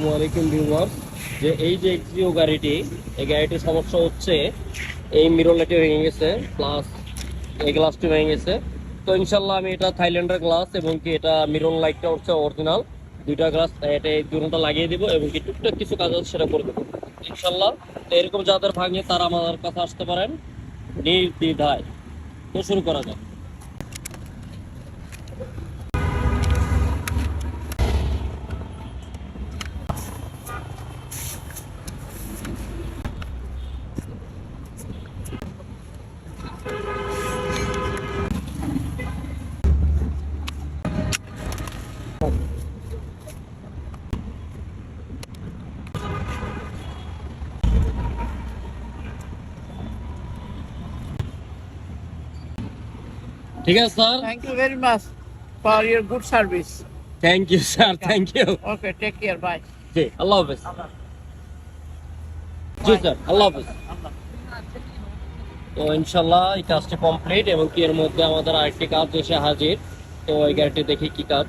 আসসালামু আলাইকুম ভিউয়ার্স। যে এই যে এক্সিও গাড়িটি, এই গাড়িটির সমস্যা হচ্ছে এই মিরর লাইটটি ভেঙে গেছে, প্লাস এই গ্লাসটি ভেঙে গেছে। তো ইনশাল্লাহ আমি এটা থাইল্যান্ডের গ্লাস এবং কি এটা মিরর লাইটটা হচ্ছে অরিজিনাল, দুইটা গ্লাস এটা এই দুটোটা লাগিয়ে দিব এবং কি টুকটাক কিছু কাজ আছে সেটা করে দেবো ইনশাল্লাহ। তো এরকম যাদের ভাঙে তারা আমাদের কাছে আসতে পারেন নির্দ্বিধায়। তো শুরু করা যাক। ঠিক আছে sir, Thank you very much for your good service. Thank you sir, thank you. Okay, take care. Bye. জি, আল্লাহ হাফেজ। Allah. জি স্যার, আল্লাহ হাফেজ। Allah. তো ইনশাল্লাহ এই কাজটি কমপ্লিট এবং কি এর মধ্যে আমাদের আরেকটি কাজ এসে হাজির। তো এই গাড়িটি দেখি কি কাজ।